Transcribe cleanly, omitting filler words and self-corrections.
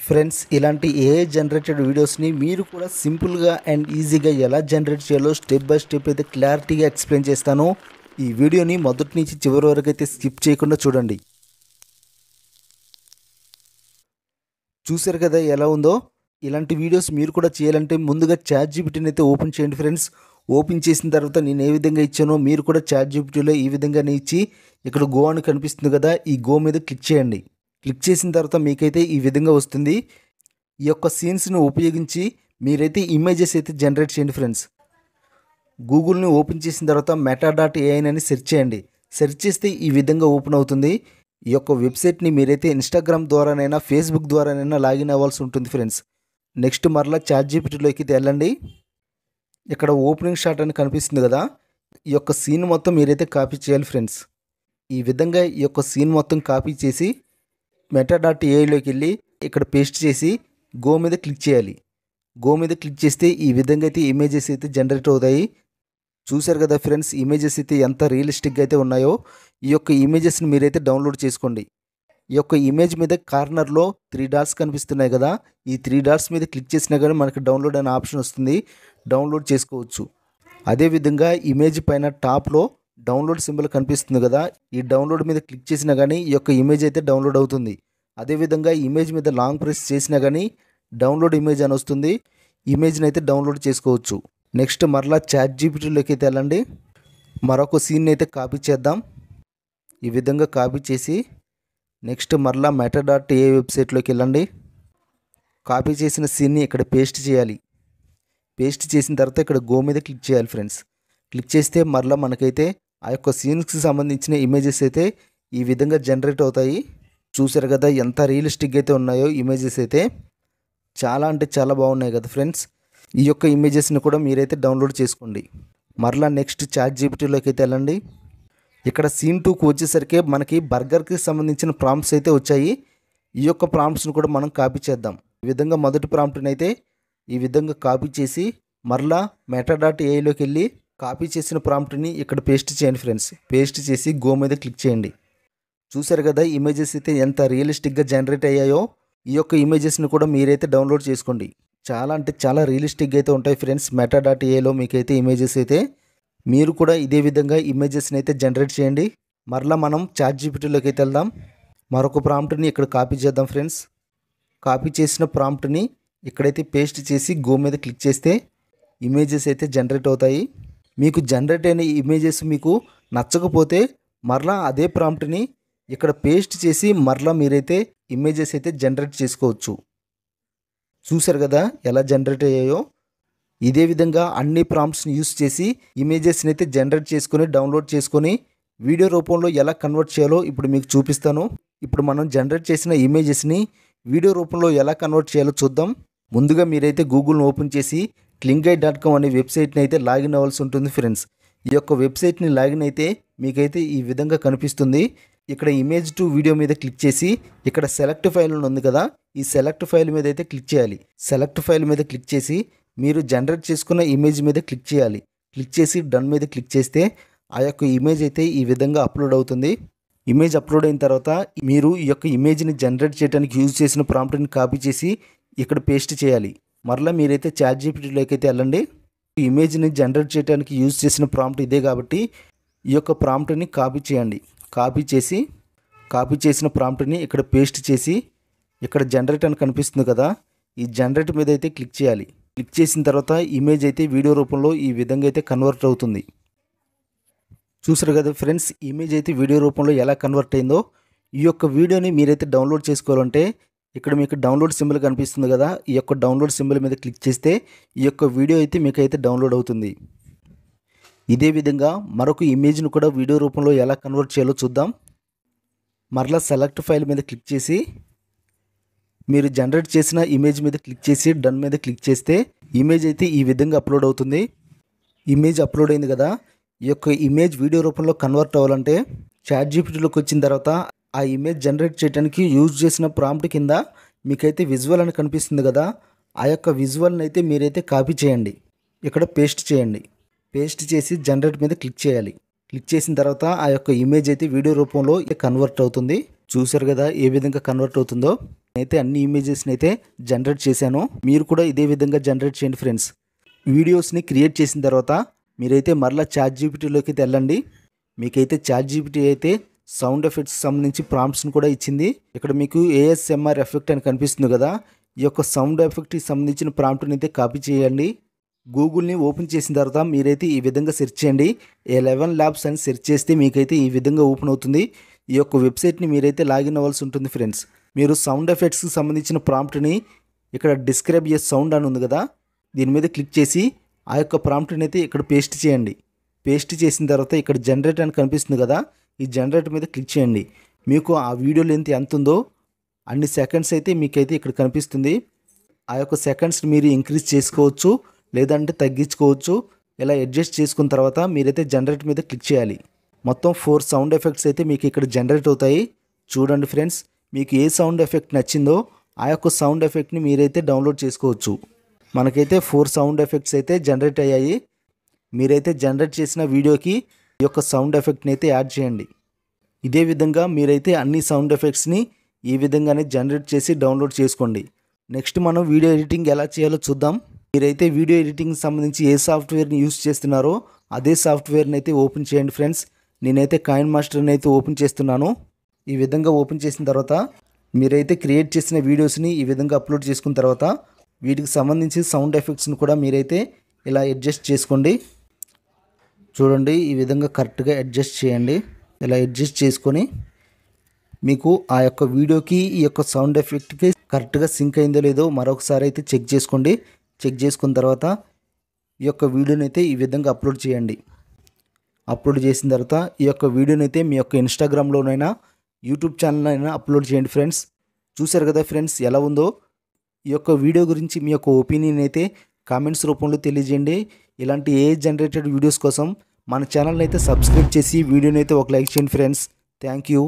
Friends, ఇలాంటి AI generated వీడియోస్ని మీరు కూడా సింపుల్గా అండ్ ఈజీగా ఎలా జనరేట్ చేయాలో స్టెప్ బై స్టెప్ అయితే క్లారిటీగా ఎక్స్ప్లెయిన్ చేస్తాను. ఈ వీడియోని మొదటి నుంచి చివరి వరకు అయితే స్కిప్ చేయకుండా చూడండి. చూసారు కదా ఎలా ఉందో. ఇలాంటి వీడియోస్ మీరు కూడా చేయాలంటే ముందుగా ChatGPTని అయితే ఓపెన్ చేయండి ఫ్రెండ్స్. ఓపెన్ చేసిన తర్వాత నేను ఏ విధంగా ఇచ్చానో మీరు కూడా ChatGPTలో ఈ విధంగానే ఇచ్చి ఇక్కడ గో అని కనిపిస్తుంది కదా, ఈ గో మీద క్లిక్ చేయండి. క్లిక్ చేసిన తర్వాత మీకైతే ఈ విధంగా వస్తుంది. ఈ యొక్క సీన్స్ని ఉపయోగించి మీరైతే ఇమేజెస్ అయితే జనరేట్ చేయండి ఫ్రెండ్స్. గూగుల్ని ఓపెన్ చేసిన తర్వాత meta.ai అని సెర్చ్ చేయండి. సెర్చ్ చేస్తే ఈ విధంగా ఓపెన్ అవుతుంది. ఈ యొక్క వెబ్సైట్ని మీరైతే ఇన్స్టాగ్రామ్ ద్వారానైనా ఫేస్బుక్ ద్వారానైనా లాగిన్ అవ్వాల్సి ఉంటుంది ఫ్రెండ్స్. నెక్స్ట్ మరలా ChatGPTలోకి వెళ్ళండి. ఇక్కడ ఓపెనింగ్ షాట్ అని కనిపిస్తుంది కదా, ఈ యొక్క సీన్ మొత్తం మీరైతే కాపీ చేయాలి ఫ్రెండ్స్. ఈ విధంగా ఈ యొక్క సీన్ మొత్తం కాపీ చేసి meta.aiలోకి వెళ్ళి ఇక్కడ పేస్ట్ చేసి గో మీద క్లిక్ చేయాలి. గో మీద క్లిక్ చేస్తే ఈ విధంగా అయితే ఇమేజెస్ అయితే జనరేట్ అవుతాయి. చూశారు కదా ఫ్రెండ్స్, ఇమేజెస్ అయితే ఎంత రియలిస్టిక్గా అయితే ఉన్నాయో. ఈ యొక్క ఇమేజెస్ని మీరైతే డౌన్లోడ్ చేసుకోండి. ఈ యొక్క ఇమేజ్ మీద కార్నర్లో 3 డాట్స్ కనిపిస్తున్నాయి కదా, ఈ 3 డాట్స్ మీద క్లిక్ చేసినా కానీ మనకి డౌన్లోడ్ అనే ఆప్షన్ వస్తుంది. డౌన్లోడ్ చేసుకోవచ్చు. అదేవిధంగా ఇమేజ్ పైన టాప్లో డౌన్లోడ్ సింబల్ కనిపిస్తుంది కదా, ఈ డౌన్లోడ్ మీద క్లిక్ చేసినా కానీ ఈ యొక్క ఇమేజ్ అయితే డౌన్లోడ్ అవుతుంది. అదేవిధంగా ఇమేజ్ మీద లాంగ్ ప్రెస్ చేసినా కానీ డౌన్లోడ్ ఇమేజ్ అని వస్తుంది. ఇమేజ్ని అయితే డౌన్లోడ్ చేసుకోవచ్చు. నెక్స్ట్ మరలా ChatGPTలోకి అయితే వెళ్ళండి. మరొక సీన్ అయితే కాపీ చేద్దాం. ఈ విధంగా కాపీ చేసి నెక్స్ట్ మరలా meta.ai వెబ్సైట్లోకి వెళ్ళండి. కాపీ చేసిన సీన్ని ఇక్కడ పేస్ట్ చేయాలి. పేస్ట్ చేసిన తర్వాత ఇక్కడ గో మీద క్లిక్ చేయాలి ఫ్రెండ్స్. క్లిక్ చేస్తే మరలా మనకైతే ఆ యొక్క సీన్స్కి సంబంధించిన ఇమేజెస్ అయితే ఈ విధంగా జనరేట్ అవుతాయి. చూసారు కదా ఎంత రియలిస్టిక్గా అయితే ఉన్నాయో ఇమేజెస్ అయితే. చాలా అంటే చాలా బాగున్నాయి కదా ఫ్రెండ్స్. ఈ యొక్క ఇమేజెస్ని కూడా మీరైతే డౌన్లోడ్ చేసుకోండి. మరలా నెక్స్ట్ ChatGPTలోకి అయితే వెళ్ళండి. ఇక్కడ సీన్ 2కు వచ్చేసరికి మనకి బర్గర్కి సంబంధించిన ప్రాంప్ట్స్ అయితే వచ్చాయి. ఈ యొక్క ప్రాంప్ట్స్ని కూడా మనం కాపీ చేద్దాం. ఈ విధంగా మొదటి ప్రాంప్ట్ని అయితే ఈ విధంగా కాపీ చేసి మరలా meta.aiలోకి వెళ్ళి కాపీ చేసిన ప్రాంప్ట్ని ఇక్కడ పేస్ట్ చేయండి ఫ్రెండ్స్. పేస్ట్ చేసి గో మీద క్లిక్ చేయండి. చూసారు కదా ఇమేజెస్ అయితే ఎంత రియలిస్టిక్గా జనరేట్ అయ్యాయో. ఈ యొక్క ఇమేజెస్ని కూడా మీరైతే డౌన్లోడ్ చేసుకోండి. చాలా అంటే చాలా రియలిస్టిక్గా అయితే ఉంటాయి ఫ్రెండ్స్. meta.aiలో మీకైతే ఇమేజెస్ అయితే మీరు కూడా ఇదే విధంగా ఇమేజెస్ని అయితే జనరేట్ చేయండి. మరలా మనం ChatGPTలోకి అయితే వెళ్దాం. మరొక ప్రాంప్ట్ని ఇక్కడ కాపీ చేద్దాం ఫ్రెండ్స్. కాపీ చేసిన ప్రాంప్ట్ని ఇక్కడైతే పేస్ట్ చేసి గో మీద క్లిక్ చేస్తే ఇమేజెస్ అయితే జనరేట్ అవుతాయి. మీకు జనరేట్ అయిన ఇమేజెస్ మీకు నచ్చకపోతే మరలా అదే ప్రాంప్ట్ని ఇక్కడ పేస్ట్ చేసి మరలా మీరైతే ఇమేజెస్ అయితే జనరేట్ చేసుకోవచ్చు. చూసారు కదా ఎలా జనరేట్ అయ్యాయో. ఇదే విధంగా అన్ని ప్రాంప్ట్స్ని యూస్ చేసి ఇమేజెస్ని అయితే జనరేట్ చేసుకొని డౌన్లోడ్ చేసుకొని వీడియో రూపంలో ఎలా కన్వర్ట్ చేయాలో ఇప్పుడు మీకు చూపిస్తాను. ఇప్పుడు మనం జనరేట్ చేసిన ఇమేజెస్ని వీడియో రూపంలో ఎలా కన్వర్ట్ చేయాలో చూద్దాం. ముందుగా మీరైతే గూగుల్ని ఓపెన్ చేసి clickguide.com అనే వెబ్సైట్ని అయితే లాగిన్ అవ్వాల్సి ఉంటుంది ఫ్రెండ్స్. ఈ యొక్క వెబ్సైట్ని లాగిన్ అయితే మీకైతే ఈ విధంగా కనిపిస్తుంది. ఇక్కడ ఇమేజ్ టు వీడియో మీద క్లిక్ చేసి ఇక్కడ సెలెక్ట్ ఫైల్ ఉంది కదా, ఈ సెలెక్ట్ ఫైల్ మీద అయితే క్లిక్ చేయాలి. సెలెక్ట్ ఫైల్ మీద క్లిక్ చేసి మీరు జనరేట్ చేసుకున్న ఇమేజ్ మీద క్లిక్ చేయాలి. క్లిక్ చేసి డన్ మీద క్లిక్ చేస్తే ఆ యొక్క ఇమేజ్ అయితే ఈ విధంగా అప్లోడ్ అవుతుంది. ఇమేజ్ అప్లోడ్ అయిన తర్వాత మీరు ఈ యొక్క ఇమేజ్ని జనరేట్ చేయడానికి యూజ్ చేసిన ప్రాంప్ట్ని కాపీ చేసి ఇక్కడ పేస్ట్ చేయాలి. మరలా మీరైతే ChatGPTలోకి అయితే వెళ్ళండి. ఈ ఇమేజ్ని జనరేట్ చేయడానికి యూజ్ చేసిన ప్రాంప్ట్ ఇదే కాబట్టి ఈ యొక్క ప్రాంప్ట్ని కాపీ చేయండి. కాపీ చేసిన ప్రాంప్ట్ని ఇక్కడ పేస్ట్ చేసి ఇక్కడ జనరేట్ అని కనిపిస్తుంది కదా, ఈ జనరేట్ మీద అయితే క్లిక్ చేయాలి. క్లిక్ చేసిన తర్వాత ఇమేజ్ అయితే వీడియో రూపంలో ఈ విధంగా అయితే కన్వర్ట్ అవుతుంది. చూసారు కదా ఫ్రెండ్స్, ఇమేజ్ అయితే వీడియో రూపంలో ఎలా కన్వర్ట్ అయిందో. ఈ యొక్క వీడియోని మీరైతే డౌన్లోడ్ చేసుకోవాలంటే ఇక్కడ మీకు డౌన్లోడ్ సింబల్ కనిపిస్తుంది కదా, ఈ యొక్క డౌన్లోడ్ సింబల్ మీద క్లిక్ చేస్తే ఈ యొక్క వీడియో అయితే మీకైతే డౌన్లోడ్ అవుతుంది. ఇదే విధంగా మరొక ఇమేజ్ను కూడా వీడియో రూపంలో ఎలా కన్వర్ట్ చేయాలో చూద్దాం. మరలా సెలెక్ట్ ఫైల్ మీద క్లిక్ చేసి మీరు జనరేట్ చేసిన ఇమేజ్ మీద క్లిక్ చేసి డన్ మీద క్లిక్ చేస్తే ఇమేజ్ అయితే ఈ విధంగా అప్లోడ్ అవుతుంది. ఇమేజ్ అప్లోడ్ అయింది కదా, ఈ యొక్క ఇమేజ్ వీడియో రూపంలో కన్వర్ట్ అవ్వాలంటే ChatGPTలోకి వచ్చిన తర్వాత ఆ ఇమేజ్ జనరేట్ చేయడానికి యూజ్ చేసిన ప్రాంప్ట్ కింద మీకైతే విజువల్ అని కనిపిస్తుంది కదా, ఆ యొక్క విజువల్ని అయితే మీరైతే కాపీ చేయండి. ఇక్కడ పేస్ట్ చేయండి. పేస్ట్ చేసి జనరేట్ మీద క్లిక్ చేయాలి. క్లిక్ చేసిన తర్వాత ఆ యొక్క ఇమేజ్ అయితే వీడియో రూపంలో కన్వర్ట్ అవుతుంది. చూసారు కదా ఏ విధంగా కన్వర్ట్ అవుతుందో. అయితే అన్ని ఇమేజెస్ని అయితే జనరేట్ చేశాను. మీరు కూడా ఇదే విధంగా జనరేట్ చేయండి ఫ్రెండ్స్. వీడియోస్ని క్రియేట్ చేసిన తర్వాత మీరైతే మరలా చాట్‌జీపీటీలోకి వెళ్ళండి. మీకైతే చాట్‌జీపీటీ అయితే సౌండ్ ఎఫెక్ట్స్కి సంబంధించి ప్రాంప్ట్స్ని కూడా ఇచ్చింది. ఇక్కడ మీకు ఏఎస్ఎంఆర్ ఎఫెక్ట్ అని కనిపిస్తుంది కదా, ఈ యొక్క సౌండ్ ఎఫెక్ట్కి సంబంధించిన ప్రాంప్ట్ని అయితే కాపీ చేయండి. గూగుల్ని ఓపెన్ చేసిన తర్వాత మీరైతే ఈ విధంగా సెర్చ్ చేయండి. A11 ల్యాబ్స్ అని సెర్చ్ చేస్తే మీకైతే ఈ విధంగా ఓపెన్ అవుతుంది. ఈ యొక్క వెబ్సైట్ని మీరైతే లాగిన్ అవ్వాల్సి ఉంటుంది ఫ్రెండ్స్. మీరు సౌండ్ ఎఫెక్ట్స్కి సంబంధించిన ప్రాంప్ట్ని ఇక్కడ డిస్క్రైబ్ చేసే సౌండ్ అని ఉంది కదా, దీని మీద క్లిక్ చేసి ఆ యొక్క ప్రాంప్ట్ని అయితే ఇక్కడ పేస్ట్ చేయండి. పేస్ట్ చేసిన తర్వాత ఇక్కడ జనరేట్ అని కనిపిస్తుంది కదా, ఈ జనరేట్ మీద క్లిక్ చేయండి. మీకు ఆ వీడియో లెంత్ ఎంత ఉందో అన్ని సెకండ్స్ అయితే మీకైతే ఇక్కడ కనిపిస్తుంది. ఆ యొక్క సెకండ్స్ మీరు ఇంక్రీజ్ చేసుకోవచ్చు, లేదంటే తగ్గించుకోవచ్చు. ఇలా అడ్జస్ట్ చేసుకున్న తర్వాత మీరైతే జనరేట్ మీద క్లిక్ చేయాలి. మొత్తం 4 సౌండ్ ఎఫెక్ట్స్ అయితే మీకు ఇక్కడ జనరేట్ అవుతాయి. చూడండి ఫ్రెండ్స్, మీకు ఏ సౌండ్ ఎఫెక్ట్ నచ్చిందో ఆ యొక్క సౌండ్ ఎఫెక్ట్ని మీరైతే డౌన్లోడ్ చేసుకోవచ్చు. మనకైతే 4 సౌండ్ ఎఫెక్ట్స్ అయితే జనరేట్ అయ్యాయి. మీరైతే జనరేట్ చేసిన వీడియోకి ఈ యొక్క సౌండ్ ఎఫెక్ట్ని అయితే యాడ్ చేయండి. ఇదే విధంగా మీరైతే అన్ని సౌండ్ ఎఫెక్ట్స్ని ఈ విధంగానే జనరేట్ చేసి డౌన్లోడ్ చేసుకోండి. నెక్స్ట్ మనం వీడియో ఎడిటింగ్ ఎలా చేయాలో చూద్దాం. మీరైతే వీడియో ఎడిటింగ్కి సంబంధించి ఏ సాఫ్ట్వేర్ని యూస్ చేస్తున్నారో అదే సాఫ్ట్వేర్ని అయితే ఓపెన్ చేయండి ఫ్రెండ్స్. నేనైతే కాయిన్ మాస్టర్ని అయితే ఓపెన్ చేస్తున్నాను. ఈ విధంగా ఓపెన్ చేసిన తర్వాత మీరైతే క్రియేట్ చేసిన వీడియోస్ని ఈ విధంగా అప్లోడ్ చేసుకున్న తర్వాత వీటికి సంబంధించి సౌండ్ ఎఫెక్ట్స్ని కూడా మీరైతే ఇలా అడ్జస్ట్ చేసుకోండి. చూడండి, ఈ విధంగా కరెక్ట్గా అడ్జస్ట్ చేయండి. ఇలా అడ్జస్ట్ చేసుకొని మీకు ఆ యొక్క వీడియోకి ఈ యొక్క సౌండ్ ఎఫెక్ట్కి కరెక్ట్గా సింక్ అయిందో లేదో మరొకసారి అయితే చెక్ చేసుకోండి. చెక్ చేసుకున్న తర్వాత ఈ యొక్క వీడియోని అయితే ఈ విధంగా అప్లోడ్ చేయండి. అప్లోడ్ చేసిన తర్వాత ఈ యొక్క వీడియోని అయితే మీ యొక్క ఇన్స్టాగ్రామ్లోనైనా యూట్యూబ్ ఛానల్ అయినా అప్లోడ్ చేయండి ఫ్రెండ్స్. చూసారు కదా ఫ్రెండ్స్ ఎలా ఉందో. ఈ యొక్క వీడియో గురించి మీ యొక్క ఒపీనియన్ అయితే కామెంట్స్ రూపంలో తెలియజేయండి. ఇలాంటి ఏ జనరేటెడ్ వీడియోస్ కోసం మన ఛానల్ని అయితే సబ్స్క్రైబ్ చేసి వీడియోని అయితే ఒక లైక్ చేయండి ఫ్రెండ్స్. Thank you.